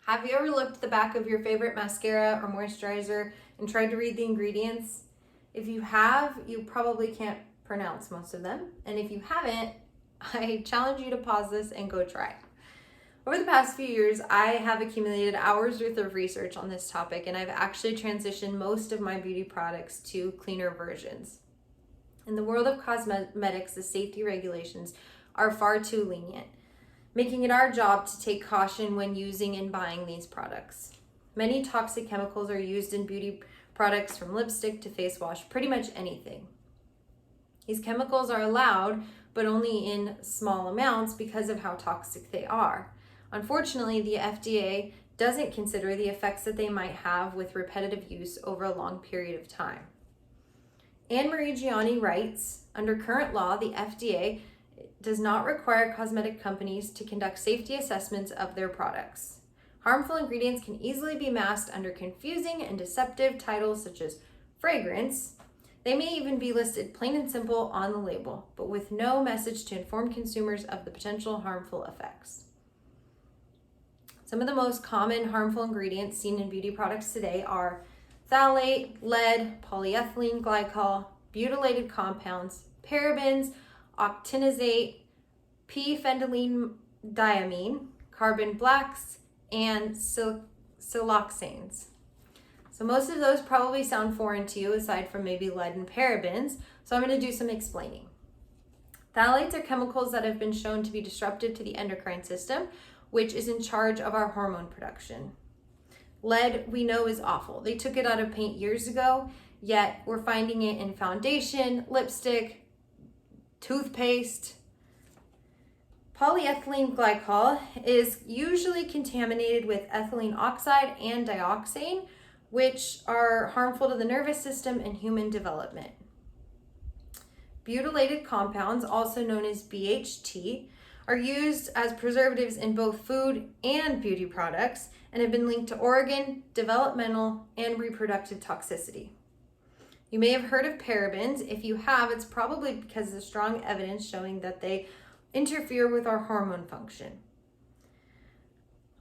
Have you ever looked at the back of your favorite mascara or moisturizer and tried to read the ingredients? If you have, you probably can't pronounce most of them. And if you haven't, I challenge you to pause this and go try. Over the past few years, I have accumulated hours worth of research on this topic, and I've actually transitioned most of my beauty products to cleaner versions. In the world of cosmetics, the safety regulations are far too lenient, making it our job to take caution when using and buying these products. Many toxic chemicals are used in beauty products, from lipstick to face wash, pretty much anything. These chemicals are allowed, but only in small amounts because of how toxic they are. Unfortunately, the FDA doesn't consider the effects that they might have with repetitive use over a long period of time. Anne-Marie Gianni writes, under current law, the FDA does not require cosmetic companies to conduct safety assessments of their products. Harmful ingredients can easily be masked under confusing and deceptive titles such as fragrance. They may even be listed plain and simple on the label, but with no message to inform consumers of the potential harmful effects. Some of the most common harmful ingredients seen in beauty products today are phthalate, lead, polyethylene glycol, butylated compounds, parabens, octinizate, p-phenyldiamine, carbon blacks, and siloxanes. So most of those probably sound foreign to you, aside from maybe lead and parabens, so I'm going to do some explaining. Phthalates are chemicals that have been shown to be disruptive to the endocrine system, which is in charge of our hormone production. Lead, we know, is awful. They took it out of paint years ago, yet we're finding it in foundation, lipstick, toothpaste. Polyethylene glycol is usually contaminated with ethylene oxide and dioxane, which are harmful to the nervous system and human development. Butylated compounds, also known as BHT, are used as preservatives in both food and beauty products and have been linked to organ, developmental, and reproductive toxicity. You may have heard of parabens. If you have, it's probably because of strong evidence showing that they interfere with our hormone function.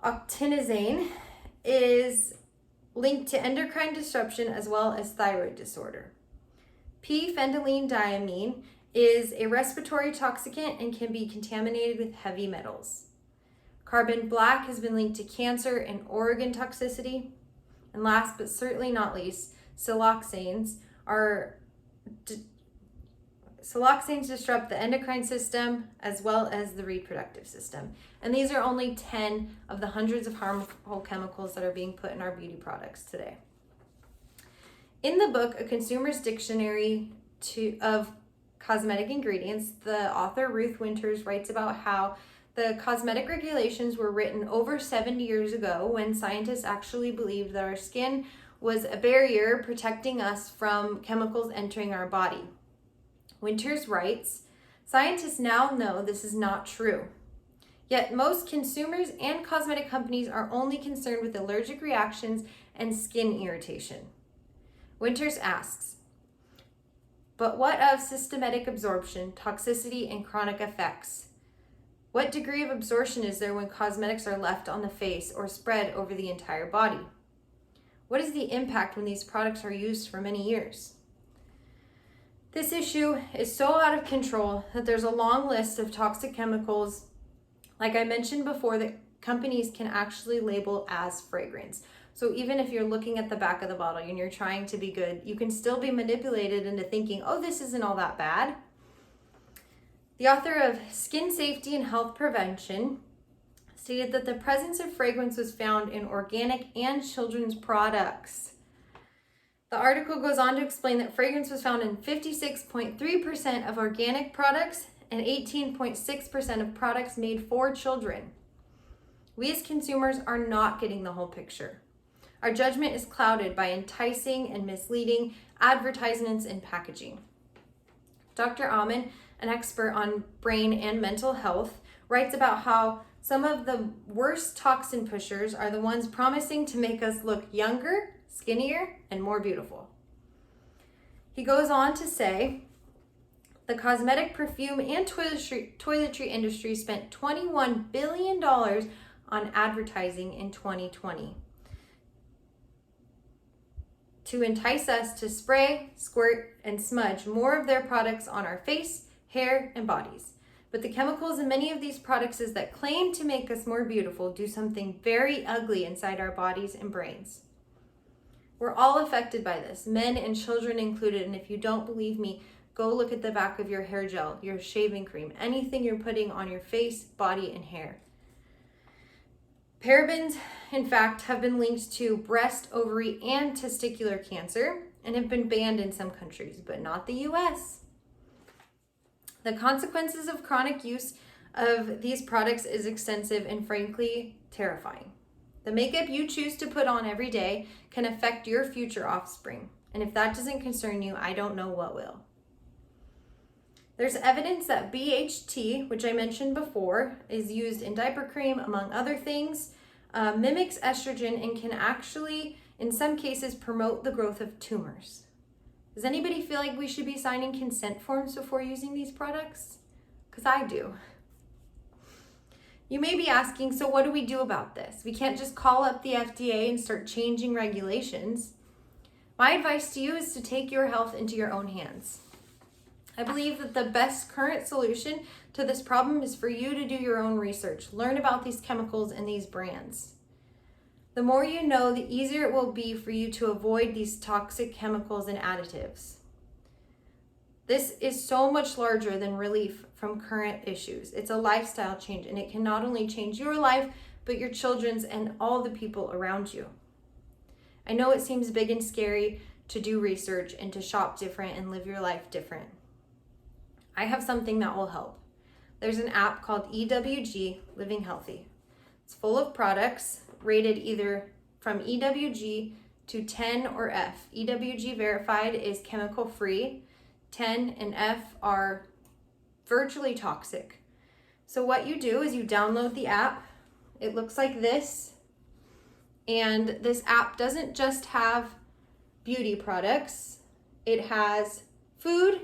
Octinizane is linked to endocrine disruption as well as thyroid disorder. P-phenyldiamine is a respiratory toxicant and can be contaminated with heavy metals. Carbon black has been linked to cancer and organ toxicity. And last but certainly not least, siloxanes disrupt the endocrine system as well as the reproductive system. And these are only 10 of the hundreds of harmful chemicals that are being put in our beauty products today. In the book, A Consumer's Dictionary of Cosmetic Ingredients, the author Ruth Winters writes about how the cosmetic regulations were written over 70 years ago, when scientists actually believed that our skin was a barrier protecting us from chemicals entering our body. Winters writes, scientists now know this is not true. Yet most consumers and cosmetic companies are only concerned with allergic reactions and skin irritation. Winters asks, but what of systemic absorption, toxicity, and chronic effects? What degree of absorption is there when cosmetics are left on the face or spread over the entire body? What is the impact when these products are used for many years? This issue is so out of control that there's a long list of toxic chemicals, like I mentioned before, that companies can actually label as fragrance. So even if you're looking at the back of the bottle and you're trying to be good, you can still be manipulated into thinking, oh, this isn't all that bad. The author of Skin Safety and Health Prevention stated that the presence of fragrance was found in organic and children's products. The article goes on to explain that fragrance was found in 56.3% of organic products and 18.6% of products made for children. We as consumers are not getting the whole picture. Our judgment is clouded by enticing and misleading advertisements and packaging. Dr. Amen, an expert on brain and mental health, writes about how some of the worst toxin pushers are the ones promising to make us look younger, skinnier, and more beautiful. He goes on to say, the cosmetic, perfume, and toiletry industry spent $21 billion on advertising in 2020 to entice us to spray, squirt, and smudge more of their products on our face, hair, and bodies. But the chemicals in many of these products that claim to make us more beautiful do something very ugly inside our bodies and brains. We're all affected by this, men and children included, and if you don't believe me, go look at the back of your hair gel, your shaving cream, anything you're putting on your face, body, and hair. Parabens, in fact, have been linked to breast, ovary, and testicular cancer and have been banned in some countries, but not the US. The consequences of chronic use of these products is extensive and frankly terrifying. The makeup you choose to put on every day can affect your future offspring. And if that doesn't concern you, I don't know what will. There's evidence that BHT, which I mentioned before, is used in diaper cream, among other things, mimics estrogen and can actually, in some cases, promote the growth of tumors. Does anybody feel like we should be signing consent forms before using these products? Because I do. You may be asking, so what do we do about this? We can't just call up the FDA and start changing regulations. My advice to you is to take your health into your own hands. I believe that the best current solution to this problem is for you to do your own research. Learn about these chemicals and these brands. The more you know, the easier it will be for you to avoid these toxic chemicals and additives. This is so much larger than relief from current issues. It's a lifestyle change, and it can not only change your life, but your children's and all the people around you. I know it seems big and scary to do research and to shop different and live your life different. I have something that will help. There's an app called EWG, Living Healthy. It's full of products rated either from EWG to 10 or F. EWG verified is chemical free. 10 and F are virtually toxic. So what you do is you download the app. It looks like this. And this app doesn't just have beauty products. It has food,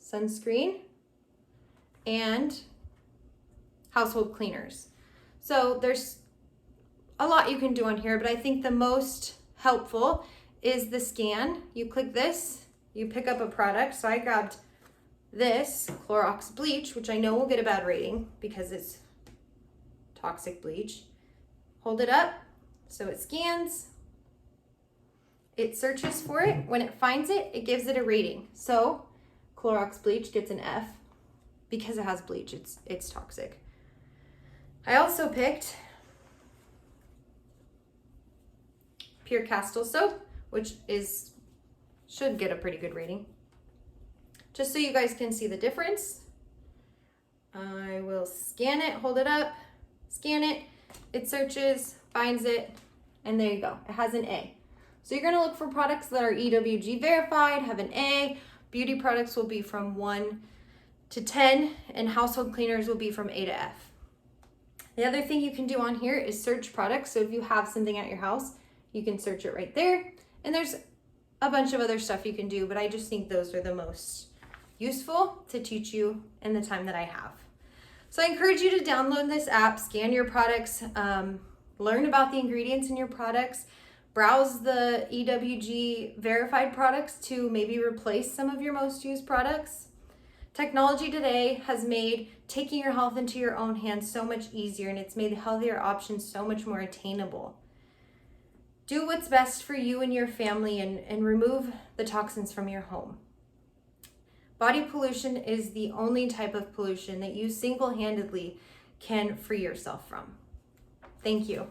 sunscreen, and household cleaners. So there's a lot you can do on here, but I think the most helpful is the scan. You click this, you pick up a product. So I grabbed this Clorox bleach, which I know will get a bad rating because it's toxic bleach. Hold it up so it scans. It searches for it. When it finds it, it gives it a rating. So Clorox bleach gets an F because it has bleach. It's toxic. I also picked Pure Castle soap, which should get a pretty good rating. Just so you guys can see the difference, I will scan it, hold it up, scan it, it searches, finds it, and there you go. It has an A. So you're gonna look for products that are EWG verified, have an A. Beauty products will be from 1 to 10, and household cleaners will be from A to F. The other thing you can do on here is search products. So if you have something at your house, you can search it right there. And there's a bunch of other stuff you can do, but I just think those are the most useful to teach you in the time that I have. So I encourage you to download this app, scan your products, learn about the ingredients in your products, browse the EWG verified products to maybe replace some of your most used products. Technology today has made taking your health into your own hands so much easier, and it's made healthier options so much more attainable. Do what's best for you and your family and remove the toxins from your home. Body pollution is the only type of pollution that you single-handedly can free yourself from. Thank you.